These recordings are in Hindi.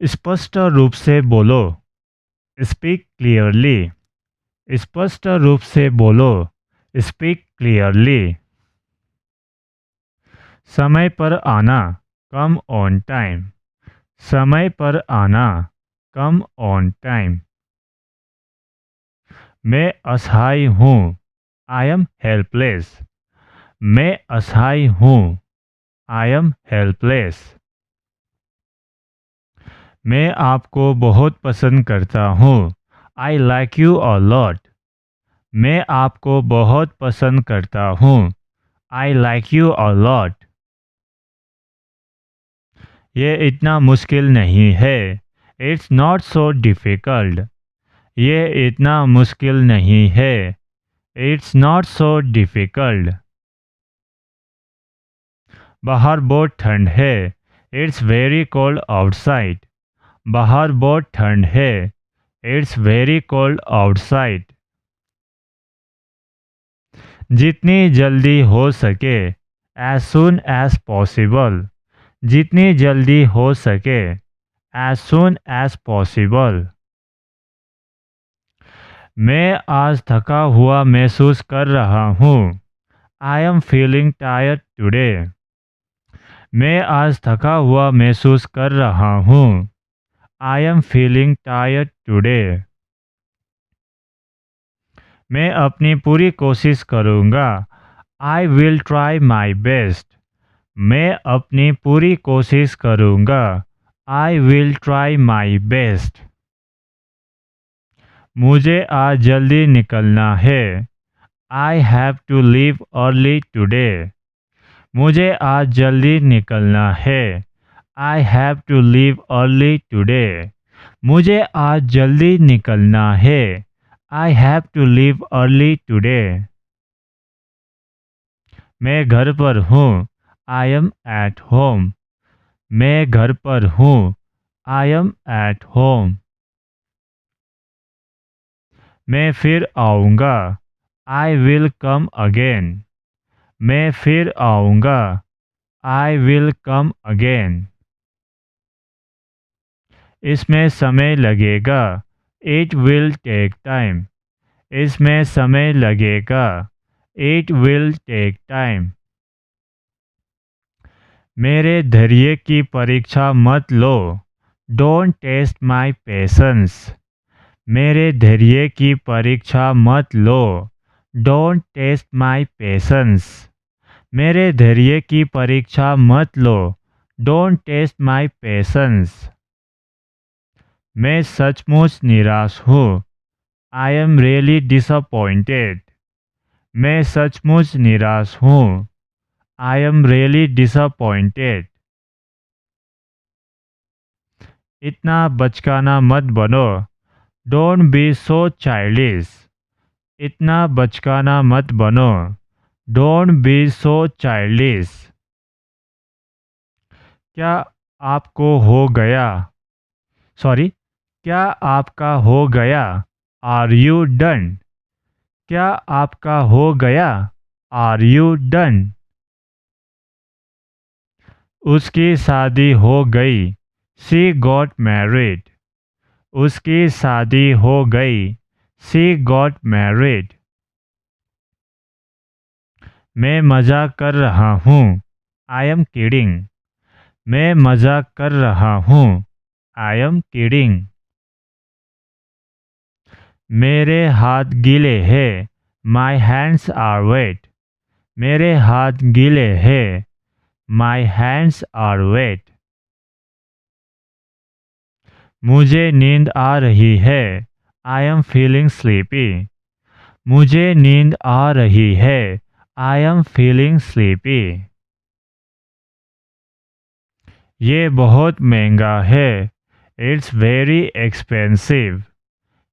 स्पष्ट रूप से बोलो। Speak clearly. स्पष्ट रूप से बोलो। Speak clearly. समय पर आना। Come on time. समय पर आना। Come on time. मैं असहाय हूँ। I am helpless. मैं असहाय हूँ। I am helpless. मैं आपको बहुत पसंद करता हूँ। I like you a lot. मैं आपको बहुत पसंद करता हूँ। I like you a lot. ये इतना मुश्किल नहीं है। It's not so difficult. ये इतना मुश्किल नहीं है। It's not so difficult. बाहर बहुत ठंड है। It's very cold outside. बाहर बहुत ठंड है। It's very cold outside. जितनी जल्दी हो सके। As soon as possible. जितनी जल्दी हो सके। As soon as possible. मैं आज थका हुआ महसूस कर रहा हूँ। I am feeling tired today. मैं आज थका हुआ महसूस कर रहा हूँ। I am feeling tired today. मैं अपनी पूरी कोशिश करूँगा। I will try my best. मैं अपनी पूरी कोशिश करूँगा। I will try my best. मुझे आज जल्दी निकलना है। I have to leave early today. मुझे आज जल्दी निकलना है। I have to leave early today. मुझे आज जल्दी निकलना है। I have to leave early today. मैं घर पर हूँ। I am at home. मैं घर पर हूँ। I am at home. मैं फिर आऊँगा। I will come again. मैं फिर आऊँगा। I will come again. इसमें समय लगेगा। It will take time. इसमें समय लगेगा। It will take time. मेरे धैर्य की परीक्षा मत लो। Don't test my patience. मेरे धैर्य की परीक्षा मत लो। Don't test my patience. मेरे धैर्य की परीक्षा मत लो। Don't test my patience. मैं सचमुच निराश हूँ। I am really disappointed. मैं सचमुच निराश हूँ। I am really disappointed. इतना बचकाना मत बनो। Don't be so childish. इतना बचकाना मत बनो। Don't be so childish. क्या आपको हो गया? सॉरी। क्या आपका हो गया? Are you done? क्या आपका हो गया? Are you done? उसकी शादी हो गई। She got married. उसकी शादी हो गई। She got married. मैं मजाक कर रहा हूँ। I am kidding. मैं मजाक कर रहा हूँ। I am kidding. मेरे हाथ गीले हैं। My hands are wait. मेरे हाथ गीले हैं। My hands are wet. मुझे नींद आ रही है। I am feeling sleepy. मुझे नींद आ रही है। I am feeling sleepy. ये बहुत महंगा है। It's very expensive.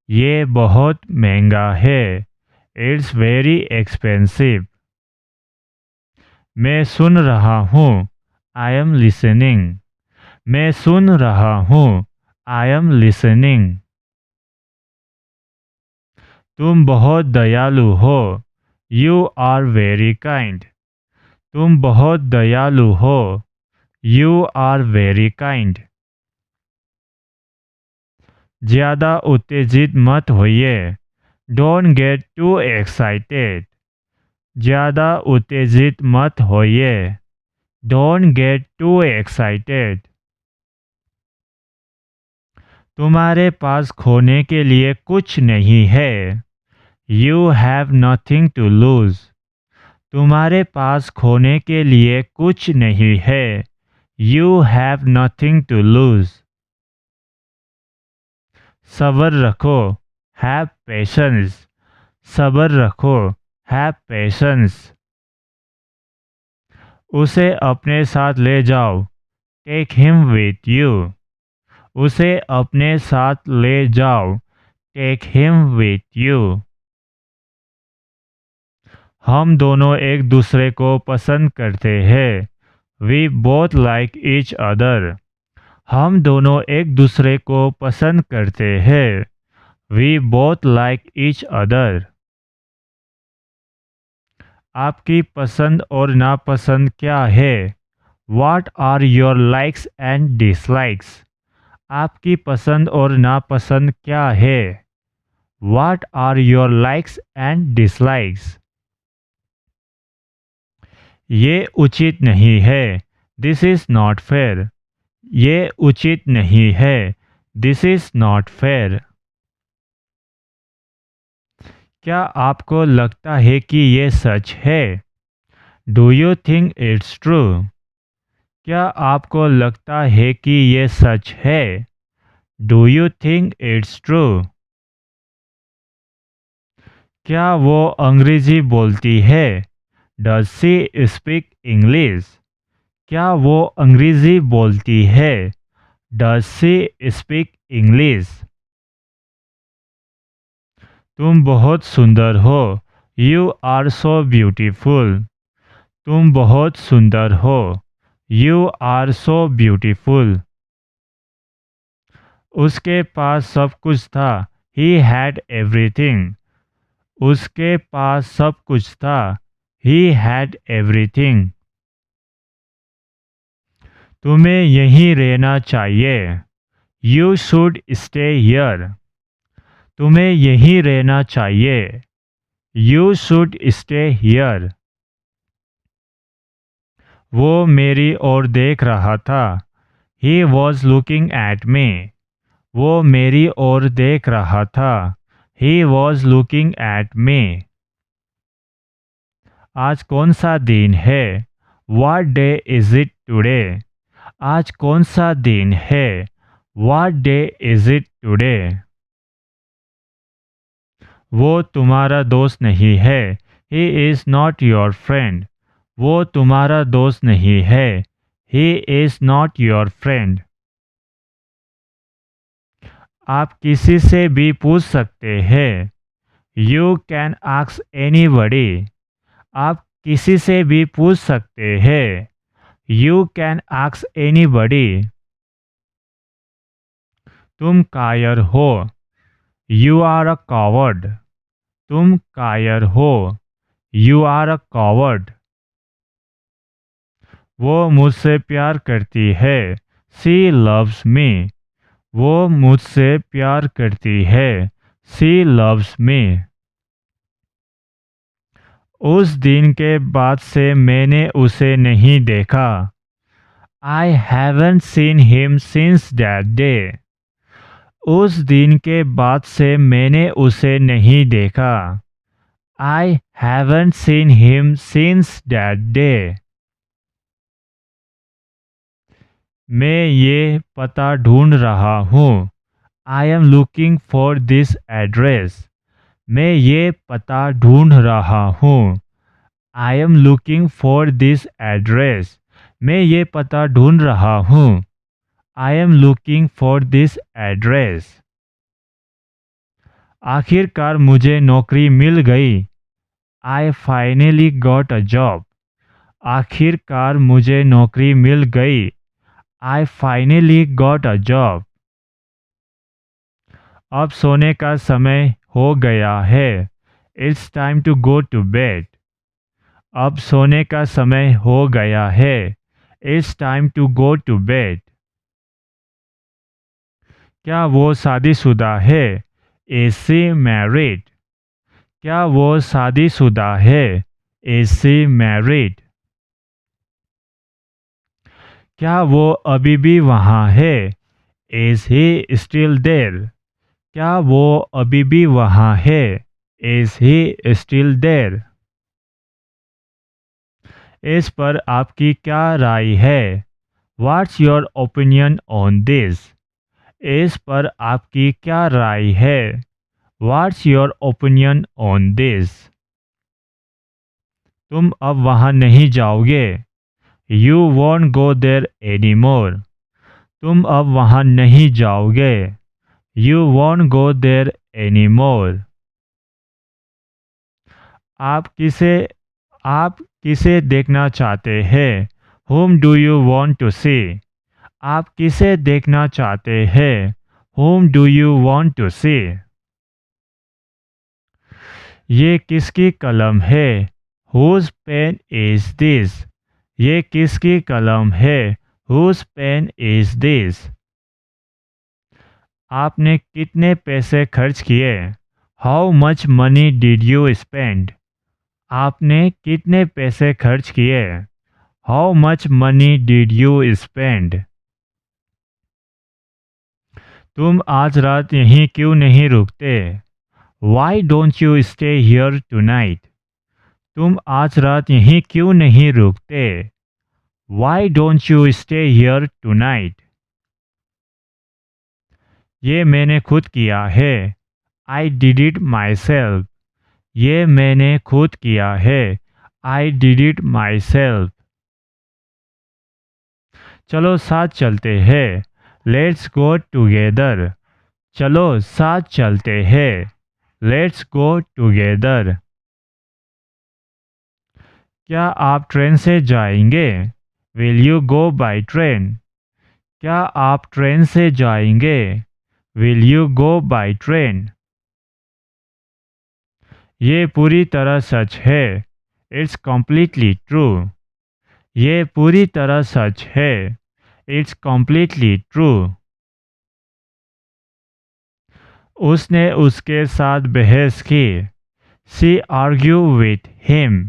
ये बहुत महंगा है। It's very expensive. मैं सुन रहा हूँ। I am listening. मैं सुन रहा हूँ। I am listening. तुम बहुत दयालु हो। You are very kind. तुम बहुत दयालु हो। You are very kind. ज़्यादा उत्तेजित मत होइए। Don't get too excited. ज़्यादा उत्तेजित मत होइए। Don't get too excited. तुम्हारे पास खोने के लिए कुछ नहीं है। You have nothing to lose. तुम्हारे पास खोने के लिए कुछ नहीं है। You have nothing to lose. सब्र रखो। Have patience. सब्र रखो। Have patience. उसे अपने साथ ले जाओ। Take him with you. उसे अपने साथ ले जाओ। Take him with you. हम दोनों एक दूसरे को पसंद करते हैं। We both like each other. हम दोनों एक दूसरे को पसंद करते हैं। We both like each other. आपकी पसंद और नापसंद क्या है? What are your likes and dislikes? आपकी पसंद और नापसंद क्या है? What are your likes and dislikes? ये उचित नहीं है। This is not fair. ये उचित नहीं है। This is not fair. क्या आपको लगता है कि ये सच है? Do you think it's true? क्या आपको लगता है कि ये सच है? Do you think it's true? क्या वो अंग्रेजी बोलती है? Does she speak English? क्या वो अंग्रेजी बोलती है? Does she speak English? तुम बहुत सुंदर हो। You are so beautiful. तुम बहुत सुंदर हो। You are so beautiful. उसके पास सब कुछ था। He had everything. उसके पास सब कुछ था। He had everything. तुम्हें यहीं रहना चाहिए। You should stay here. तुम्हें यहीं रहना चाहिए। You should stay here. वो मेरी ओर देख रहा था। He was looking at me. वो मेरी ओर देख रहा था। He was looking at me. आज कौन सा दिन है? What day is it today? आज कौन सा दिन है? What day is it today? वो तुम्हारा दोस्त नहीं है। He is not your friend. वो तुम्हारा दोस्त नहीं है। He is not your friend. आप किसी से भी पूछ सकते हैं। You can ask anybody. आप किसी से भी पूछ सकते हैं। You can ask anybody. तुम कायर हो। You are a coward. तुम कायर हो। You are a coward. वो मुझसे प्यार करती है। She loves me. वो मुझसे प्यार करती है। She loves me. उस दिन के बाद से मैंने उसे नहीं देखा। I haven't seen him since that day. उस दिन के बाद से मैंने उसे नहीं देखा। I haven't seen him since that day. मैं ये पता ढूंढ रहा हूँ। I am looking for this address. मैं ये पता ढूंढ रहा हूँ। I am looking for this address. मैं ये पता ढूंढ रहा हूँ। I am looking for this address. आखिरकार मुझे नौकरी मिल गई। I finally got a job. आखिरकार मुझे नौकरी मिल गई। I finally got a job. अब सोने का समय हो गया है। It's time to go to bed. अब सोने का समय हो गया है। It's time to go to bed. क्या वो शादीशुदा है? Is she married? क्या वो शादीशुदा है? Is she married? क्या वो अभी भी वहाँ है? Is he still there? क्या वो अभी भी वहाँ है? Is he still there? इस पर आपकी क्या राय है? What's your opinion on this? इस पर आपकी क्या राय है? What's your opinion on this? तुम अब वहाँ नहीं जाओगे? You won't go there any more? तुम अब वहाँ नहीं जाओगे? You won't go there any मोर? आप किसे आप किसे देखना चाहते हैं? Whom do you want to see? आप किसे देखना चाहते हैं? Whom do you want to see? ये किसकी कलम है? Whose pen is this? ये किसकी कलम है? Whose pen is this? आपने कितने पैसे खर्च किए? How much money did you spend? आपने कितने पैसे खर्च किए? How much money did you spend? तुम आज रात यहीं क्यों नहीं रुकते? Why don't you stay here tonight? तुम आज रात यहीं क्यों नहीं रुकते? Why don't you stay here tonight? ये मैंने खुद किया है। I did it myself. ये मैंने खुद किया है। I did it myself. चलो साथ चलते हैं। Let's go together. चलो साथ चलते हैं। Let's go together. क्या आप ट्रेन से जाएंगे? Will you go by train? क्या आप ट्रेन से जाएंगे? Will you go by train? ये पूरी तरह सच है। It's completely true. ये पूरी तरह सच है। It's completely true. उसने उसके साथ बहस की। She argued with him.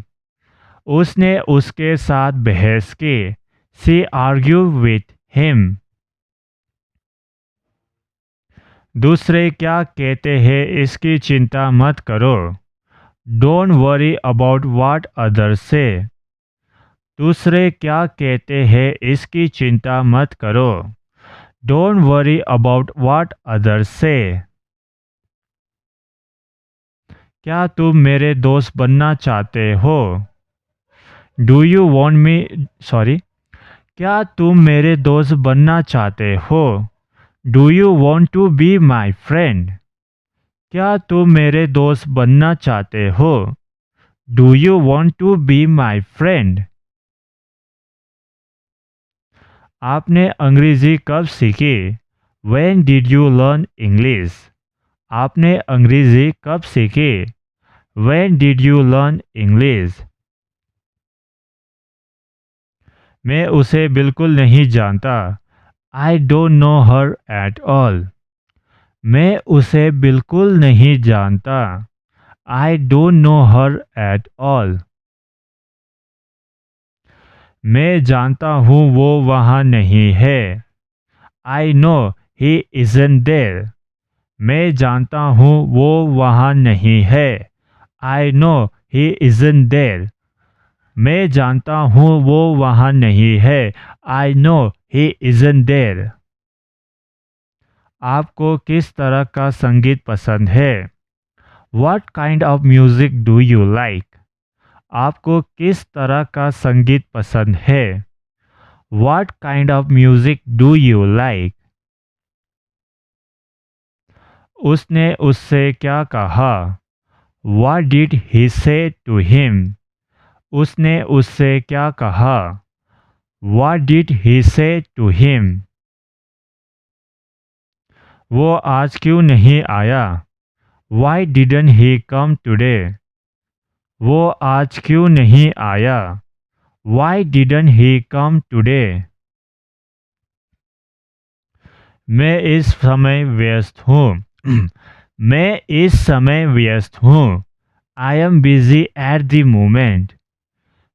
उसने उसके साथ बहस की। She argued with him. दूसरे क्या कहते हैं इसकी चिंता मत करो। Don't worry about what others say. दूसरे क्या कहते हैं इसकी चिंता मत करो। Don't worry about what others say. क्या तुम मेरे दोस्त बनना चाहते हो? Do you want me? Sorry. क्या तुम मेरे दोस्त बनना चाहते हो? Do you want to be my friend? क्या तुम मेरे दोस्त बनना चाहते हो? Do you want to be my friend? आपने अंग्रेजी कब सीखी? When did you learn English? आपने अंग्रेजी कब सीखी? When did you learn English? मैं उसे बिल्कुल नहीं जानता। I don't know her at all. मैं उसे बिल्कुल नहीं जानता। I don't know her at all. मैं जानता हूँ वो वहाँ नहीं है। I know he isn't there. मैं जानता हूँ वो वहाँ नहीं है। I know he isn't there. मैं जानता हूँ वो वहाँ नहीं है। I know he isn't there. आपको किस तरह का संगीत पसंद है? What kind of music do you like? आपको किस तरह का संगीत पसंद है? What kind of music do you like? उसने उससे क्या कहा? What did he say to him? उसने उससे क्या कहा? What did he say to him? वो आज क्यों नहीं आया? Why didn't he come today? वो आज क्यों नहीं आया? Why didn't he come today? मैं इस समय व्यस्त हूँ। मैं इस समय व्यस्त हूँ। I am busy at the moment.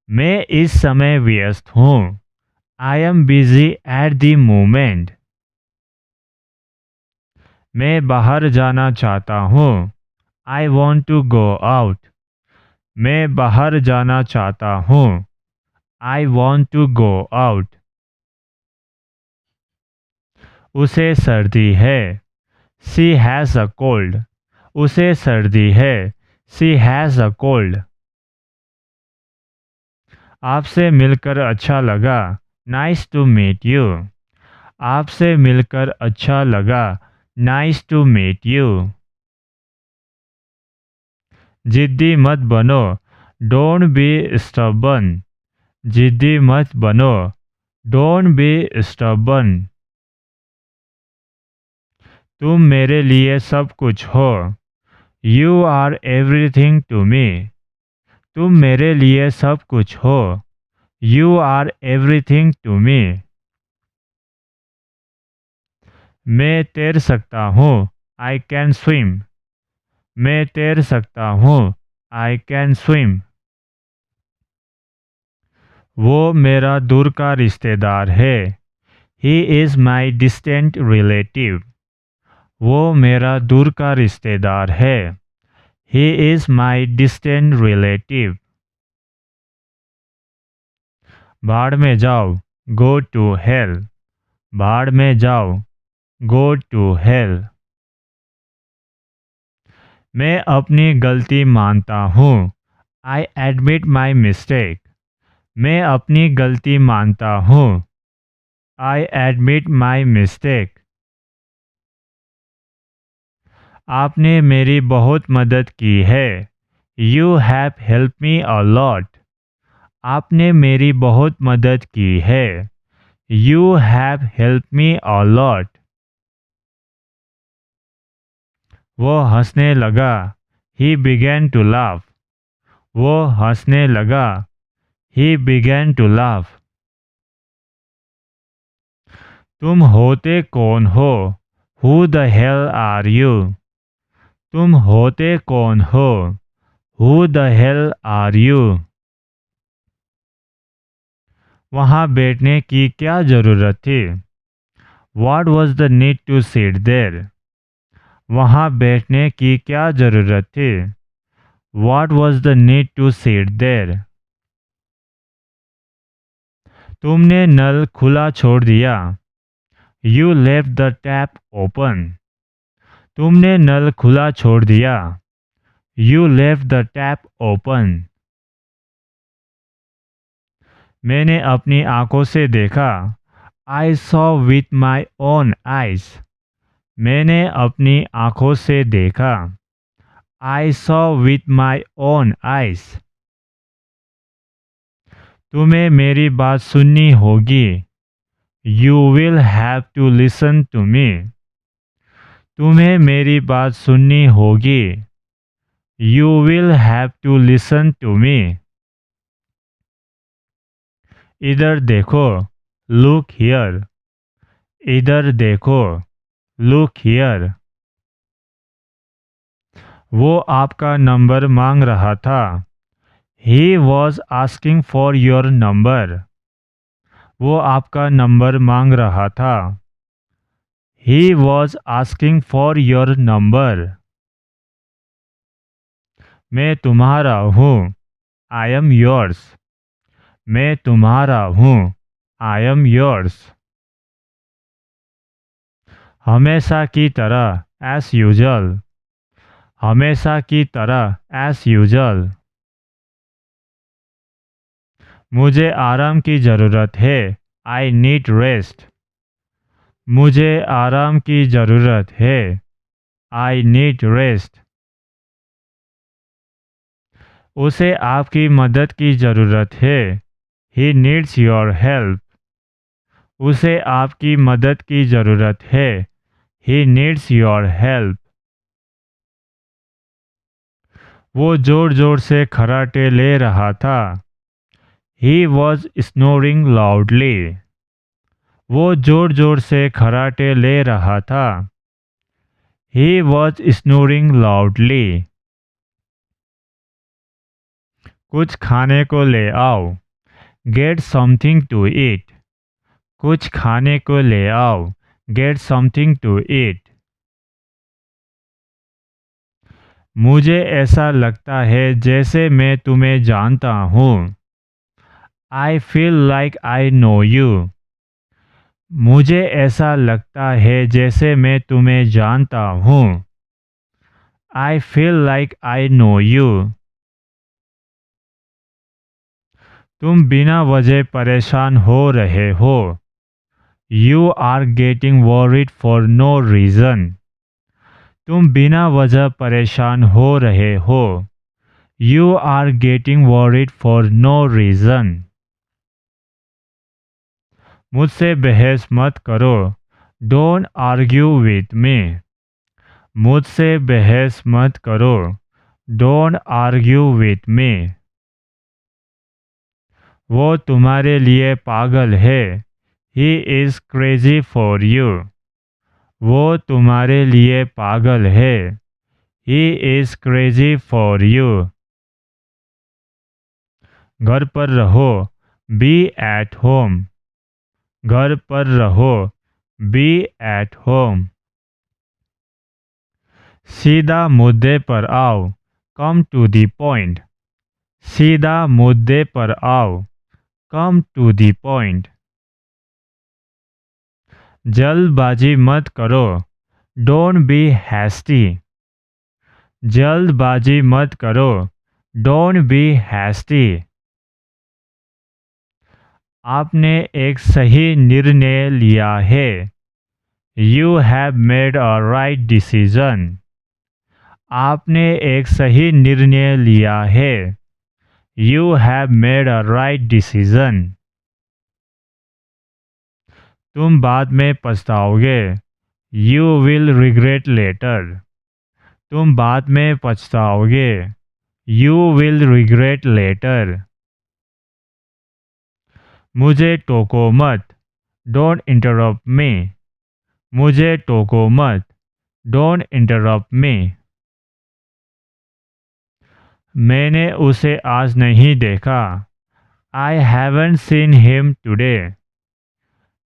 मैं इस समय व्यस्त हूँ। I am busy at the moment. मैं बाहर जाना चाहता हूँ। I want to go out. मैं बाहर जाना चाहता हूँ। I want to go out. उसे सर्दी है। She has a cold. उसे सर्दी है। She has a cold. आपसे मिलकर अच्छा लगा। Nice to meet you. आपसे मिलकर अच्छा लगा। Nice to meet you. जिद्दी मत बनो। Don't be stubborn. जिद्दी मत बनो। Don't be stubborn. तुम मेरे लिए सब कुछ हो। You are everything to me. तुम मेरे लिए सब कुछ हो। You are everything to me. मैं तैर सकता हूँ। I can swim. मैं तैर सकता हूँ। I can swim. वो मेरा दूर का रिश्तेदार है। He is my distant relative. वो मेरा दूर का रिश्तेदार है। He is my distant relative. भाड़ में जाओ। Go to hell. भाड़ में जाओ। Go to hell. मैं अपनी गलती मानता हूँ। I admit my mistake. मैं अपनी गलती मानता हूँ। I admit my mistake. आपने मेरी बहुत मदद की है। You have help me a lot. आपने मेरी बहुत मदद की है। You have help me a lot. वो हंसने लगा। He began to laugh. वो हंसने लगा। He began to laugh. तुम होते कौन हो? Who the hell are you? तुम होते कौन हो? Who the hell are you? वहाँ बैठने की क्या ज़रूरत थी? What was the need to sit there? वहाँ बैठने की क्या ज़रूरत थी? What was the need to sit there? तुमने नल खुला छोड़ दिया। You left the tap open. तुमने नल खुला छोड़ दिया। You left the tap open. मैंने अपनी आंखों से देखा। I saw with my own eyes. मैंने अपनी आंखों से देखा। I saw with my own eyes. तुम्हें मेरी बात सुननी होगी। You will have to listen to me. तुम्हें मेरी बात सुननी होगी। You will have to listen to me. इधर देखो। Look here. इधर देखो। Look here. वो आपका नंबर मांग रहा था। He was asking for your number. वो आपका नंबर मांग रहा था। He was asking for your number. मैं तुम्हारा हूँ। I am yours. मैं तुम्हारा हूँ। I am yours. हमेशा की तरह as usual. हमेशा की तरह as usual. मुझे आराम की ज़रूरत है। I need rest. मुझे आराम की ज़रूरत है। I need rest. उसे आपकी मदद की ज़रूरत है। He needs your help. उसे आपकी मदद की ज़रूरत है। He needs your help. वो ज़ोर ज़ोर से खर्राटे ले रहा था। He was snoring loudly. वो जोर जोर से खर्राटे ले रहा था। He was snoring loudly. कुछ खाने को ले आओ। Get something to eat. कुछ खाने को ले आओ। Get something to eat. मुझे ऐसा लगता है जैसे मैं तुम्हें जानता हूँ। I feel like I know you. मुझे ऐसा लगता है जैसे मैं तुम्हें जानता हूँ। I feel like I know you. तुम बिना वजह परेशान हो रहे हो। You are getting worried for no reason. तुम बिना वजह परेशान हो रहे हो। You are getting worried for no reason. मुझसे बहस मत करो। Don't argue with me. मुझसे बहस मत करो। Don't argue with me. वो तुम्हारे लिए पागल है। He is crazy for you. वो तुम्हारे लिए पागल है। He is crazy for you. घर पर रहो। Be at home. घर पर रहो। Be at home. सीधा मुद्दे पर आओ। Come to the point. सीधा मुद्दे पर आओ। Come to the point. जल्दबाजी मत करो। Don't be hasty. जल्दबाजी मत करो। Don't be hasty. आपने एक सही निर्णय लिया है। You have made a right decision. आपने एक सही निर्णय लिया है। You have made a right decision. तुम बाद में पछताओगे। You will regret later. तुम बाद में पछताओगे। You will regret later. मुझे टोको मत। Don't interrupt me. मुझे टोको मत। Don't interrupt me. मैंने उसे आज नहीं देखा। I haven't seen him today.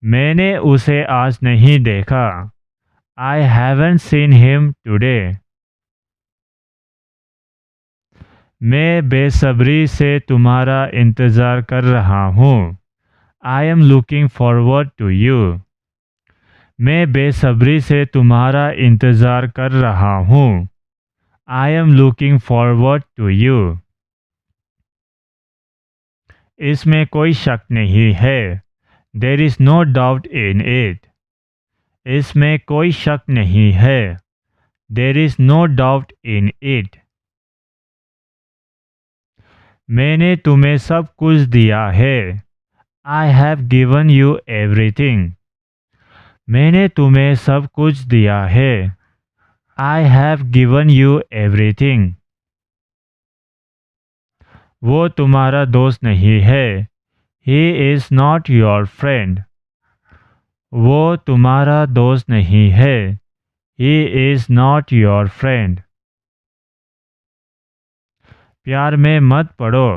मैंने उसे आज नहीं देखा। I haven't seen him today. मैं बेसब्री से तुम्हारा इंतज़ार कर रहा हूँ। I am looking forward to you. मैं बेसब्री से तुम्हारा इंतज़ार कर रहा हूँ। I am looking forward to you. इसमें कोई शक नहीं है। There is no doubt in it. इसमें कोई शक नहीं है। There is no doubt in it. मैंने तुम्हें सब कुछ दिया है। I have given you everything. मैंने तुम्हें सब कुछ दिया है। I have given you everything. वो तुम्हारा दोस्त नहीं है। He is not your friend. वो तुम्हारा दोस्त नहीं है। He is not your friend. प्यार में मत पड़ो।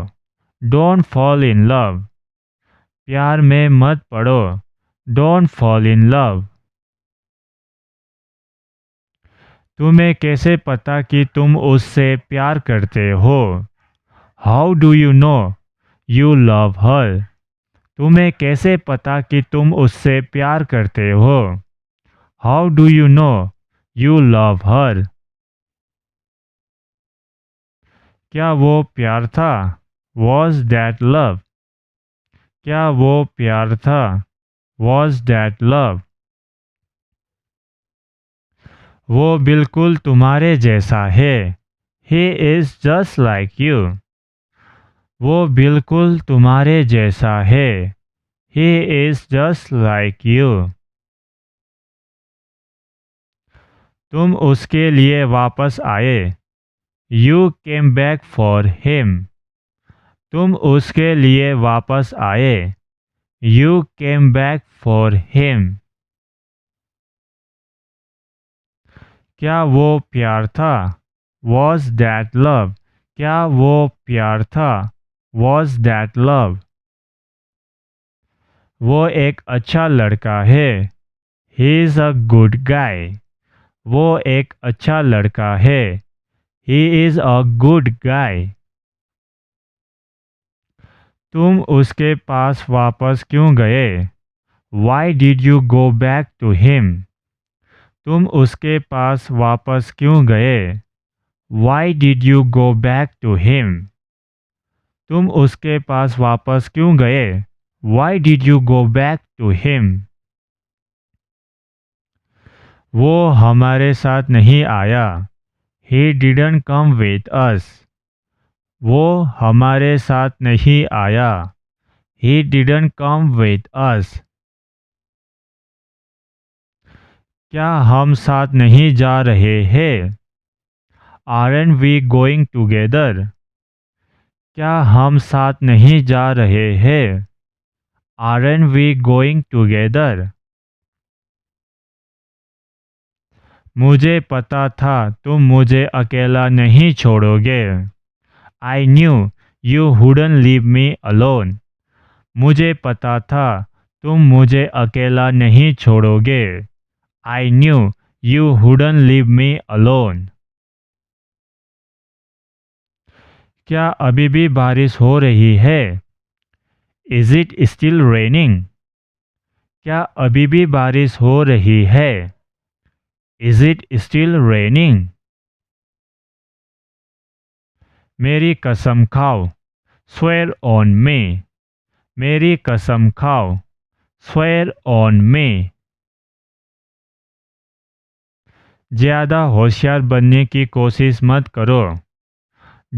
Don't fall in love. प्यार में मत पड़ो। Don't fall in love. तुम्हें कैसे पता कि तुम उससे प्यार करते हो? How do you know you love her? तुम्हें कैसे पता कि तुम उससे प्यार करते हो? How do you know you love her? क्या वो प्यार था? Was that love? क्या वो प्यार था? Was that love? वो बिल्कुल तुम्हारे जैसा है। He is just like you. वो बिल्कुल तुम्हारे जैसा है। He is just like you. तुम उसके लिए वापस आए। You came back for him. तुम उसके लिए वापस आए। You came back for him. क्या वो प्यार था? Was that love? क्या वो प्यार था? Was that love? वो एक अच्छा लड़का है. He is a good guy. वो एक अच्छा लड़का है. He is a good guy. तुम उसके पास वापस क्यों गए? Why did you go back to him? तुम उसके पास वापस क्यों गए? Why did you go back to him? तुम उसके पास वापस क्यों गए? Why did you go back to him? वो हमारे साथ नहीं आया. He didn't come with us. वो हमारे साथ नहीं आया. He didn't come with us. क्या हम साथ नहीं जा रहे हैं? Aren't we going together? क्या हम साथ नहीं जा रहे हैं? Aren't we going together? मुझे पता था तुम मुझे अकेला नहीं छोड़ोगे. I knew you wouldn't leave me alone. मुझे पता था तुम मुझे अकेला नहीं छोड़ोगे. I knew you wouldn't leave me alone. क्या अभी भी बारिश हो रही है? Is it still raining? क्या अभी भी बारिश हो रही है? Is it still raining? मेरी कसम खाओ. Swear on me. मेरी कसम खाओ. Swear on me. ज़्यादा होशियार बनने की कोशिश मत करो.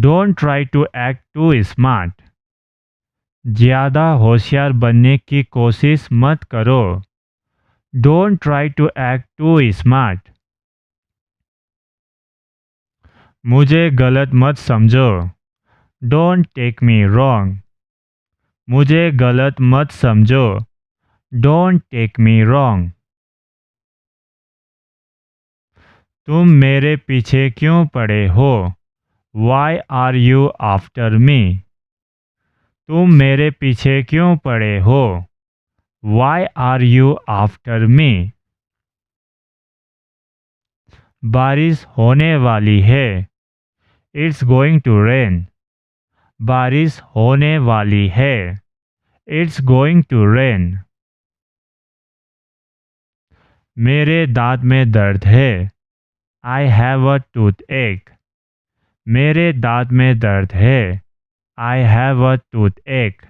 Don't try to act too smart. ज़्यादा होशियार बनने की कोशिश मत करो. Don't try to act too smart. मुझे गलत मत समझो. Don't take me wrong. मुझे गलत मत समझो. Don't take me wrong. तुम मेरे पीछे क्यों पड़े हो? Why are you after me? तुम मेरे पीछे क्यों पड़े हो? Why are you after me? बारिश होने वाली है. It's going to rain. बारिश होने वाली है. It's going to rain. मेरे दांत में दर्द है. I have a toothache. मेरे दांत में दर्द है. I have a toothache.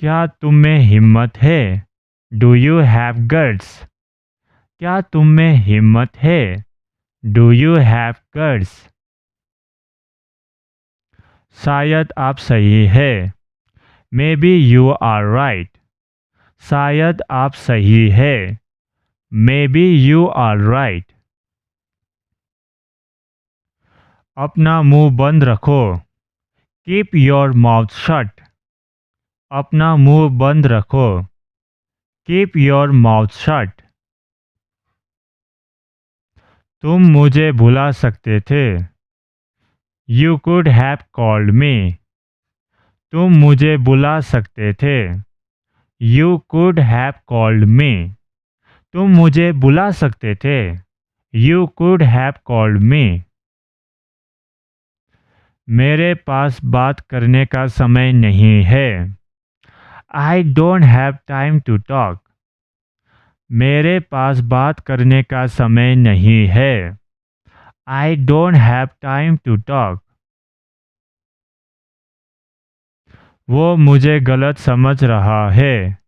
क्या तुम में हिम्मत है? Do you have guts? क्या तुम में हिम्मत है? Do you have guts? शायद आप सही है. Maybe you are right. शायद आप सही है. Maybe you are right. अपना मुंह बंद रखो. Keep your mouth shut. अपना मुंह बंद रखो. Keep your mouth shut. तुम मुझे बुला सकते थे. You could have called me. तुम मुझे बुला सकते थे. You could have called me. तुम मुझे बुला सकते थे. You could have called me. मेरे पास बात करने का समय नहीं है. I don't have time to talk. मेरे पास बात करने का समय नहीं है. I don't have time to talk. वो मुझे गलत समझ रहा है.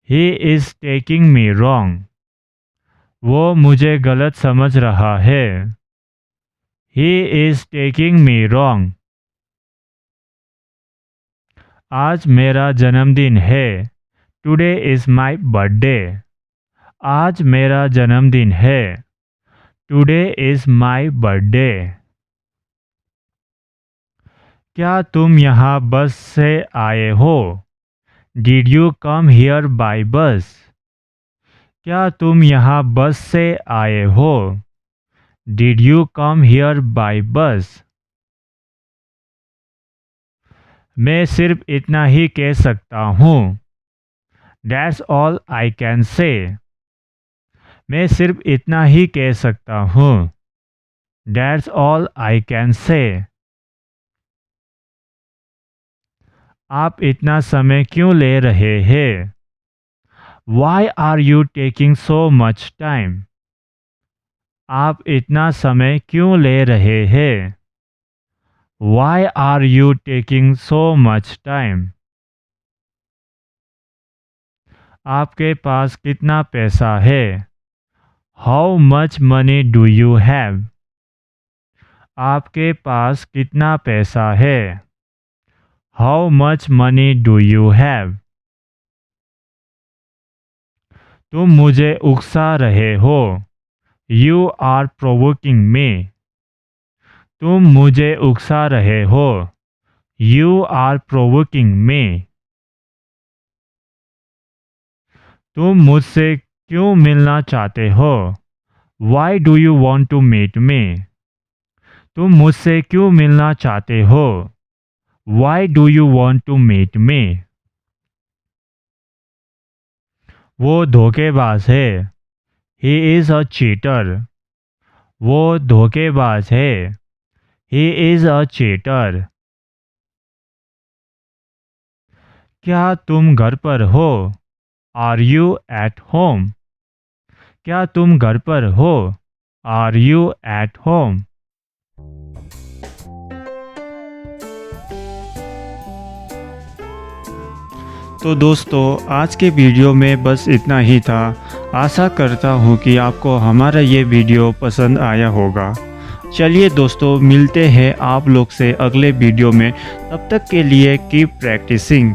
He is taking me wrong. वो मुझे गलत समझ रहा है. He is taking me wrong. आज मेरा जन्मदिन है. Today is my birthday. आज मेरा जन्मदिन है. Today is my birthday. क्या तुम यहाँ बस से आए हो? Did you come here by bus? क्या तुम यहाँ बस से आए हो? Did you come here by bus? मैं सिर्फ इतना ही कह सकता हूँ। That's all I can say. मैं सिर्फ इतना ही कह सकता हूँ। That's all I can say. आप इतना समय क्यों ले रहे हैं? Why are you taking so much time? आप इतना समय क्यों ले रहे हैं? Why are you taking so much time? आपके पास कितना पैसा है? How much money do you have? आपके पास कितना पैसा है? How much money do you have? तुम मुझे उकसा रहे हो। You are provoking me. तुम मुझे उकसा रहे हो। You are provoking me. तुम मुझसे क्यों मिलना चाहते हो? Why do you want to meet me? तुम मुझसे क्यों मिलना चाहते हो? Why do you want to meet me? वो धोखेबाज है। He is a cheater. वो धोखेबाज है। He is a cheater. क्या तुम घर पर हो? Are you at home? क्या तुम घर पर हो? Are you at home? तो दोस्तों आज के वीडियो में बस इतना ही था। आशा करता हूँ कि आपको हमारा ये वीडियो पसंद आया होगा। चलिए दोस्तों मिलते हैं आप लोग से अगले वीडियो में। तब तक के लिए कीप प्रैक्टिसिंग।